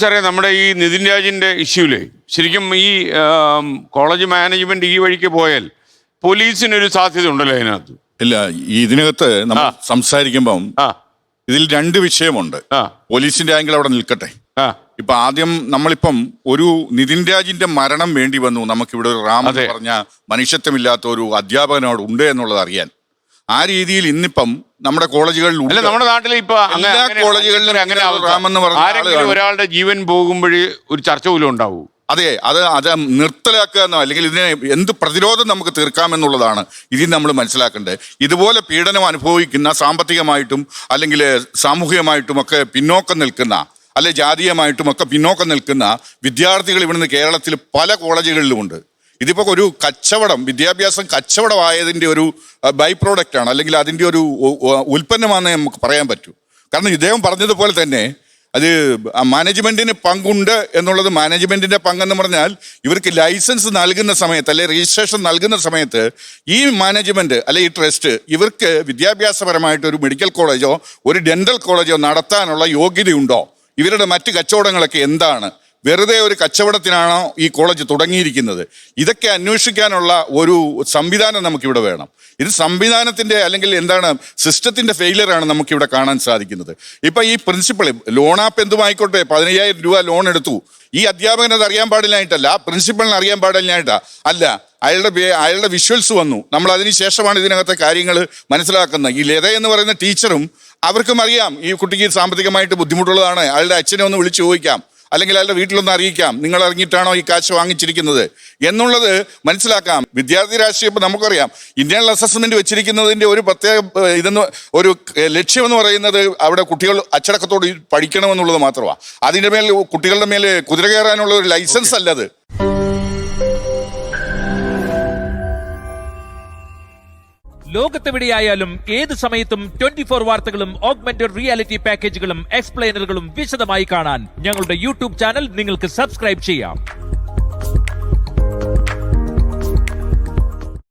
സാറേ, നമ്മുടെ ഈ നിതിൻ രാജിന്റെ ഇഷ്യൂല് ശരിക്കും ഈ കോളേജ് മാനേജ്മെന്റ് ഈ വഴിക്ക് പോയാൽ പോലീസിനൊരു സാധ്യത ഉണ്ടല്ലോ അതിനകത്ത്? ഇല്ല, ഇതിനകത്ത് നമ്മൾ സംസാരിക്കുമ്പം ഇതിൽ രണ്ട് വിഷയമുണ്ട്. പോലീസിന്റെ ആംഗിൾ അവിടെ നിൽക്കട്ടെ. ഇപ്പൊ ആദ്യം നമ്മളിപ്പം ഒരു നിതിൻ രാജിന്റെ മരണം വേണ്ടി വന്നു നമുക്കിവിടെ ഒരു റാം പറഞ്ഞ മനുഷ്യത്വമില്ലാത്ത ഒരു അധ്യാപകനോട് ഉണ്ട് എന്നുള്ളത് അറിയാൻ. ആ രീതിയിൽ ഇന്നിപ്പം നമ്മുടെ കോളേജുകളിൽ നമ്മുടെ നാട്ടിൽ ഇപ്പൊ എല്ലാ കോളേജുകളിലും റാമെന്ന് പറഞ്ഞ ഒരാളുടെ ജീവൻ പോകുമ്പോഴേ ഒരു ചർച്ച പോലും ഉണ്ടാവൂ. അതെ, അത് നിർത്തലാക്കുക എന്നോ അല്ലെങ്കിൽ ഇതിനെ എന്ത് പ്രതിരോധം നമുക്ക് തീർക്കാമെന്നുള്ളതാണ് ഇതിൽ നമ്മൾ മനസ്സിലാക്കേണ്ടത്. ഇതുപോലെ പീഡനം അനുഭവിക്കുന്ന സാമ്പത്തികമായിട്ടും അല്ലെങ്കിൽ സാമൂഹികമായിട്ടും ഒക്കെ പിന്നോക്കം നിൽക്കുന്ന അല്ലെ ജാതീയമായിട്ടും ഒക്കെ പിന്നോക്കം നിൽക്കുന്ന വിദ്യാർത്ഥികൾ ഇവിടുന്ന് കേരളത്തിൽ പല കോളേജുകളിലുമുണ്ട്. ഇതിപ്പോൾ ഒരു കച്ചവടം, വിദ്യാഭ്യാസം കച്ചവടമായതിൻ്റെ ഒരു ബൈ പ്രോഡക്റ്റാണ്, അല്ലെങ്കിൽ അതിൻ്റെ ഒരു ഉൽപ്പന്നമാണെന്ന് നമുക്ക് പറയാൻ പറ്റൂ. കാരണം ഇദ്ദേഹം പറഞ്ഞതുപോലെ തന്നെ അത് മാനേജ്മെന്റിന് പങ്കുണ്ട് എന്നുള്ളത്. മാനേജ്മെന്റിന്റെ പങ്കെന്ന് പറഞ്ഞാൽ ഇവർക്ക് ലൈസൻസ് നൽകുന്ന സമയത്ത് അല്ലെ രജിസ്ട്രേഷൻ നൽകുന്ന സമയത്ത് ഈ മാനേജ്മെന്റ് അല്ലെ ഈ ട്രസ്റ്റ് ഇവർക്ക് വിദ്യാഭ്യാസപരമായിട്ട് ഒരു മെഡിക്കൽ കോളേജോ ഒരു ഡെന്റൽ കോളേജോ നടത്താനുള്ള യോഗ്യതയുണ്ടോ? ഇവരുടെ മറ്റ് കച്ചവടങ്ങളൊക്കെ എന്താണ്? വെറുതെ ഒരു കച്ചവടത്തിനാണോ ഈ കോളേജ് തുടങ്ങിയിരിക്കുന്നത്? ഇതൊക്കെ അന്വേഷിക്കാനുള്ള ഒരു സംവിധാനം നമുക്കിവിടെ വേണം. ഇത് സംവിധാനത്തിന്റെ അല്ലെങ്കിൽ എന്താണ് സിസ്റ്റത്തിന്റെ ഫെയിലിയറാണ് നമുക്കിവിടെ കാണാൻ സാധിക്കുന്നത്. ഇപ്പൊ ഈ പ്രിൻസിപ്പൾ ലോൺ ആപ്പ് എന്തുമായിക്കോട്ടെ 15,000 രൂപ ലോൺ എടുത്തു. ഈ അധ്യാപകന് അത് അറിയാൻ പാടില്ലായിട്ടല്ല, പ്രിൻസിപ്പളിന് അറിയാൻ പാടില്ലായിട്ടാ അല്ല, അയാളുടെ വിഷ്വൽസ് വന്നു. നമ്മൾ അതിന് ശേഷമാണ് ഇതിനകത്തെ കാര്യങ്ങൾ മനസ്സിലാക്കുന്നത്. ഈ ലത എന്ന് പറയുന്ന ടീച്ചറും അവർക്കും അറിയാം ഈ കുട്ടിക്ക് സാമ്പത്തികമായിട്ട് ബുദ്ധിമുട്ടുള്ളതാണ്. അയാളുടെ അച്ഛനെ ഒന്ന് വിളിച്ചു ചോദിക്കാം, അല്ലെങ്കിൽ അയാളുടെ വീട്ടിലൊന്ന് അറിയിക്കാം, നിങ്ങൾ അറിഞ്ഞിട്ടാണോ ഈ കാശ് വാങ്ങിച്ചിരിക്കുന്നത് എന്നുള്ളത് മനസ്സിലാക്കാം. വിദ്യാർത്ഥി രാഷ്ട്രീയം ഇപ്പം നമുക്കറിയാം, ഇന്റേണൽ അസസ്മെന്റ് വെച്ചിരിക്കുന്നതിന്റെ ഒരു പ്രത്യേക ഒരു ലക്ഷ്യമെന്ന് പറയുന്നത് അവിടെ കുട്ടികൾ അച്ചടക്കത്തോട് പഠിക്കണമെന്നുള്ളത് മാത്രമാണ്. അതിൻ്റെ മേൽ കുട്ടികളുടെ മേൽ കുതിര കയറാനുള്ള ഒരു ലൈസൻസ് അല്ലത്. ലോകത്തെവിടെയായാലും ഏത് സമയത്തും 24 വാർത്തകളും ഓഗ്മെന്റഡ് റിയാലിറ്റി പാക്കേജുകളും എക്സ്പ്ലെയിനറുകളും വിശദമായി കാണാൻ ഞങ്ങളുടെ യൂട്യൂബ് ചാനൽ നിങ്ങൾക്ക് സബ്സ്ക്രൈബ് ചെയ്യാം.